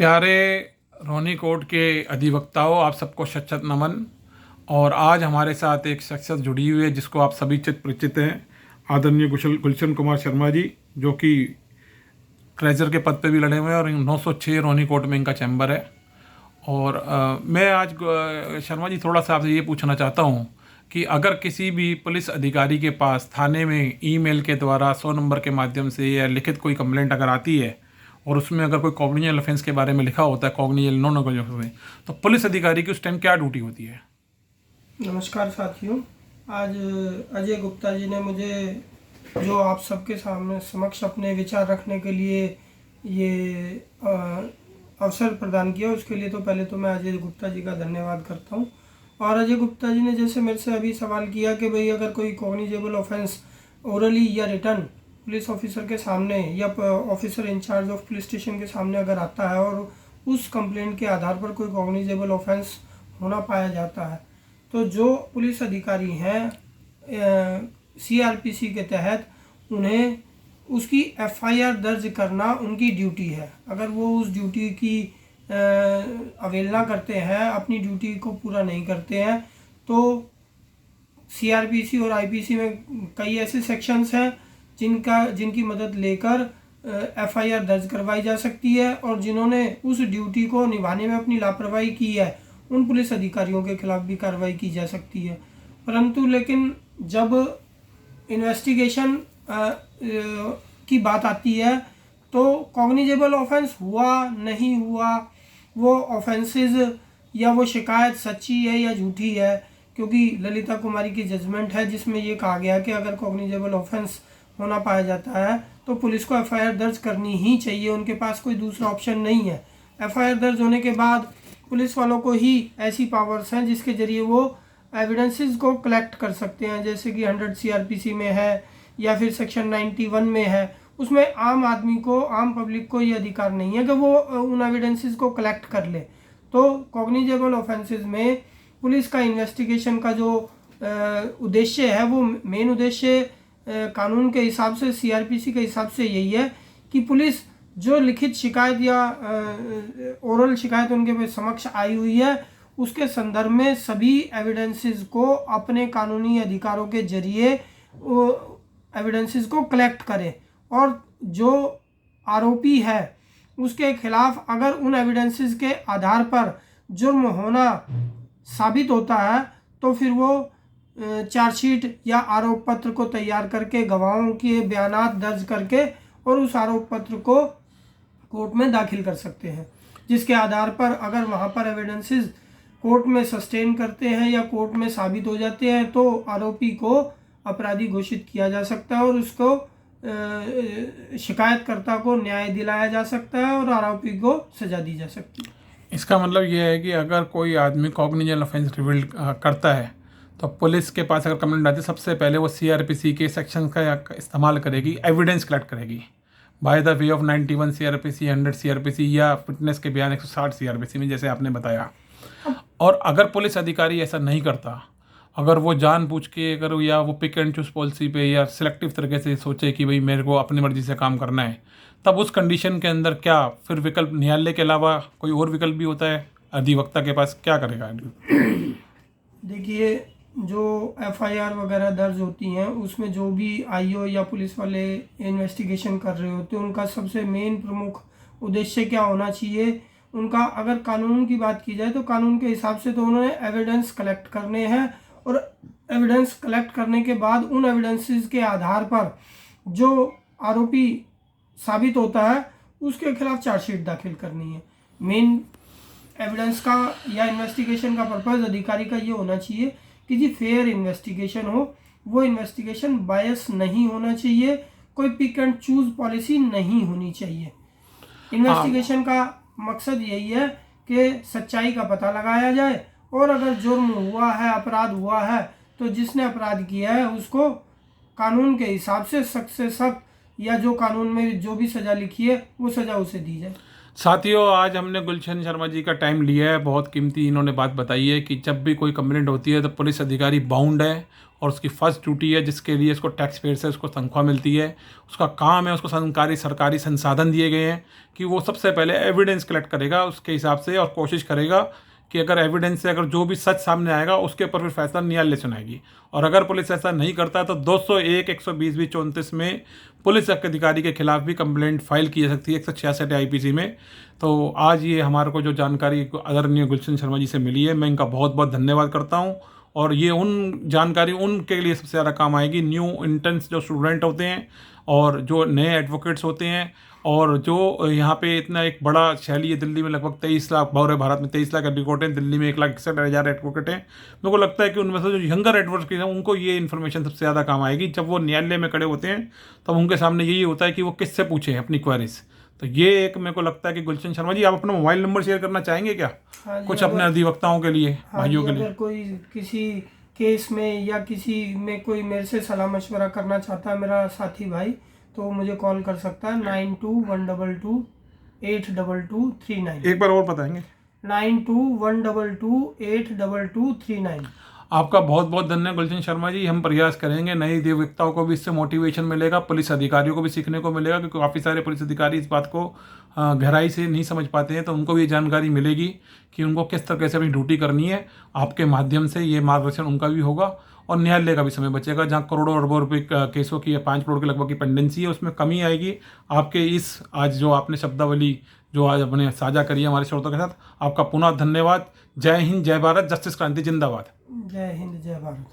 प्यारे रोनी कोर्ट के अधिवक्ताओं, आप सबको शत शत नमन। और आज हमारे साथ एक शख्सियत जुड़ी हुई है जिसको आप सभी चित परिचित हैं, आदरणीय गुलशन कुमार शर्मा जी, जो कि ट्रेजर के पद पे भी लड़े हुए हैं और 906 रोनी कोर्ट में इनका चैम्बर है। और मैं आज शर्मा जी थोड़ा सा आपसे ये पूछना चाहता हूँ कि अगर किसी भी पुलिस अधिकारी के पास थाने में ईमेल के द्वारा 100 नंबर के माध्यम से या लिखित कोई कंप्लेंट अगर आती है और उसमें अगर कोई कॉग्निजिबल ऑफेंस के बारे में लिखा होता है, कॉग्निजिबल नॉन कॉग्निजिबल, तो पुलिस अधिकारी की उस टाइम क्या ड्यूटी होती है? नमस्कार साथियों, आज अजय गुप्ता जी ने मुझे जो आप सबके सामने समक्ष अपने विचार रखने के लिए ये अवसर प्रदान किया, उसके लिए तो पहले तो मैं अजय गुप्ता जी का धन्यवाद करता हूँ। और अजय गुप्ता जी ने जैसे मेरे से अभी सवाल किया कि भाई अगर कोई कॉग्निजेबल ऑफेंस ओरली या रिटर्न पुलिस ऑफिसर के सामने या officer in charge of police station के सामने अगर आता है और उस कंप्लेंट के आधार पर कोई कॉग्निजेबल ऑफेंस होना पाया जाता है, तो जो पुलिस अधिकारी हैं सीआरपीसी के तहत उन्हें उसकी एफआईआर दर्ज करना उनकी ड्यूटी है। अगर वो उस ड्यूटी की अवहेलना करते हैं, अपनी ड्यूटी को पूरा नहीं करते हैं, तो सीआरपीसी और आईपीसी में कई ऐसे सेक्शंस हैं जिनकी मदद लेकर एफआईआर दर्ज करवाई जा सकती है। और जिन्होंने उस ड्यूटी को निभाने में अपनी लापरवाही की है, उन पुलिस अधिकारियों के खिलाफ भी कार्रवाई की जा सकती है। परंतु लेकिन जब इन्वेस्टिगेशन की बात आती है तो कॉग्निजेबल ऑफेंस हुआ नहीं हुआ, वो ऑफेंसेस या वो शिकायत सच्ची है या झूठी है, क्योंकि ललिता कुमारी की जजमेंट है जिसमें ये कहा गया कि अगर कॉग्निजेबल ऑफेंस होना पाया जाता है तो पुलिस को एफआईआर दर्ज करनी ही चाहिए, उनके पास कोई दूसरा ऑप्शन नहीं है। एफआईआर दर्ज होने के बाद पुलिस वालों को ही ऐसी पावर्स हैं जिसके ज़रिए वो एविडेंसेस को कलेक्ट कर सकते हैं, जैसे कि 100 सीआरपीसी में है या फिर सेक्शन 91 में है। उसमें आम आदमी को, आम पब्लिक को ये अधिकार नहीं है कि वो उन एविडेंसेस को कलेक्ट कर ले। तो कॉग्निजेबल ऑफेंसेस में पुलिस का इन्वेस्टिगेशन का जो उद्देश्य है, वो मेन उद्देश्य कानून के हिसाब से, सीआरपीसी के हिसाब से यही है कि पुलिस जो लिखित शिकायत या ओरल शिकायत उनके समक्ष आई हुई है, उसके संदर्भ में सभी एविडेंसेस को अपने कानूनी अधिकारों के जरिए एविडेंसेस को कलेक्ट करे और जो आरोपी है उसके खिलाफ अगर उन एविडेंसेस के आधार पर जुर्म होना साबित होता है तो फिर वो चार्जशीट या आरोप पत्र को तैयार करके गवाहों के बयानात दर्ज करके और उस आरोप पत्र को कोर्ट में दाखिल कर सकते हैं, जिसके आधार पर अगर वहाँ पर एविडेंसेस कोर्ट में सस्टेन करते हैं या कोर्ट में साबित हो जाते हैं तो आरोपी को अपराधी घोषित किया जा सकता है और उसको शिकायतकर्ता को न्याय दिलाया जा सकता है और आरोपी को सजा दी जा सकती है। इसका मतलब ये है कि अगर कोई आदमी कॉग्निजिबल ऑफेंस रिवील करता है तो पुलिस के पास अगर कंप्लेंट आती है, सबसे पहले वो सीआरपीसी के सेक्शन का इस्तेमाल करेगी, एविडेंस कलेक्ट करेगी by the way of 91 CrPC, 100 CrPC या फिटनेस के बयान 160 सीआरपीसी में, जैसे आपने बताया। और अगर पुलिस अधिकारी ऐसा नहीं करता, अगर वो जानबूझ के अगर या वो पिक एंड चूज पॉलिसी पे या सिलेक्टिव तरीके से सोचे कि भाई मेरे को अपनी मर्जी से काम करना है, तब उस कंडीशन के अंदर क्या फिर विकल्प, न्यायालय के अलावा कोई और विकल्प भी होता है? अधिवक्ता के पास क्या करेगा? देखिए, जो एफआईआर वगैरह दर्ज होती हैं उसमें जो भी आईओ या पुलिस वाले इन्वेस्टिगेशन कर रहे होते हैं उनका सबसे मेन प्रमुख उद्देश्य क्या होना चाहिए, उनका अगर कानून की बात की जाए तो कानून के हिसाब से तो उन्होंने एविडेंस कलेक्ट करने हैं और एविडेंस कलेक्ट करने के बाद उन एविडेंसेस के आधार पर जो आरोपी साबित होता है उसके खिलाफ चार्जशीट दाखिल करनी है। मेन एविडेंस का या इन्वेस्टिगेशन का पर्पज़ अधिकारी का ये होना चाहिए कि जी फेयर इन्वेस्टिगेशन हो, वो इन्वेस्टिगेशन बायस नहीं होना चाहिए, कोई पिक एंड चूज पॉलिसी नहीं होनी चाहिए। इन्वेस्टिगेशन का मकसद यही है कि सच्चाई का पता लगाया जाए और अगर जुर्म हुआ है, अपराध हुआ है, तो जिसने अपराध किया है उसको कानून के हिसाब से सख्त या जो कानून में जो भी सज़ा लिखी है वो सज़ा उसे दी जाए। साथियों, आज हमने गुलशन शर्मा जी का टाइम लिया है, बहुत कीमती इन्होंने बात बताई है कि जब भी कोई कंप्लेंट होती है तो पुलिस अधिकारी बाउंड है और उसकी फर्स्ट ड्यूटी है, जिसके लिए उसको टैक्स पेयर से उसको तनख्वाह मिलती है, उसका काम है, उसको सरकारी संसाधन दिए गए हैं कि वो सबसे पहले एविडेंस कलेक्ट करेगा उसके हिसाब से और कोशिश करेगा कि अगर एविडेंस से अगर जो भी सच सामने आएगा उसके ऊपर फिर फैसला न्यायालय सुनाएगी। और अगर पुलिस ऐसा नहीं करता तो 201, 120, 34 में पुलिस अधिकारी के खिलाफ भी कंप्लेंट फाइल की जा सकती है, 166 आईपीसी में। तो आज ये हमारे को जो जानकारी आदरणीय गुलशन शर्मा जी से मिली है, मैं इनका बहुत बहुत धन्यवाद करता हूँ। और ये उन जानकारी उनके लिए सबसे ज़्यादा काम आएगी, न्यू इंटर्न्स जो स्टूडेंट होते हैं और जो नए एडवोकेट्स होते हैं, और जो यहाँ पे इतना एक बड़ा शैली है, दिल्ली में लगभग 23 लाख, पूरे भारत में 23 लाख एडवोकेट हैं, दिल्ली में 1,61,000 एडवोकेट हैं। मेरे को लगता है कि उनमें से जो यंगर एडवोकेट हैं उनको ये इन्फॉर्मेशन सबसे ज़्यादा काम आएगी। जब वो न्यायालय में खड़े होते हैं तब उनके सामने यही होता है कि वो किससे पूछें अपनी क्वेरीज। तो ये एक मेरे को लगता है कि गुलशन शर्मा जी, आप अपना मोबाइल नंबर शेयर करना चाहेंगे क्या? हाँ जी, कुछ अपने अधिवक्ताओं के लिए, हाँ भाइयों जी, के लिए। अगर कोई किसी केस में या किसी में कोई मेरे से सलाह मशवरा करना चाहता है मेरा साथी भाई, तो मुझे कॉल कर सकता है 9212282239। एक बार और बताएंगे? 9212282239। आपका बहुत बहुत धन्यवाद गुलशन शर्मा जी। हम प्रयास करेंगे, नई अधिवक्ताओं को भी इससे मोटिवेशन मिलेगा, पुलिस अधिकारियों को भी सीखने को मिलेगा, क्योंकि काफ़ी सारे पुलिस अधिकारी इस बात को गहराई से नहीं समझ पाते हैं। तो उनको भी ये जानकारी मिलेगी कि उनको किस तरह से अपनी ड्यूटी करनी है। आपके माध्यम से ये मार्गदर्शन उनका भी होगा और न्यायालय का भी समय बचेगा। जहाँ करोड़ों अरबों रुपये केसों की, 5 करोड़ के लगभग की पेंडेंसी है, उसमें कमी आएगी। आपके इस आज जो आपने शब्दावली जो आज अपने साझा करी है हमारे श्रोताओं के साथ, आपका पुनः धन्यवाद। जय हिंद, जय भारत, जस्टिस क्रांति जिंदाबाद। जय हिंद, जय भारत।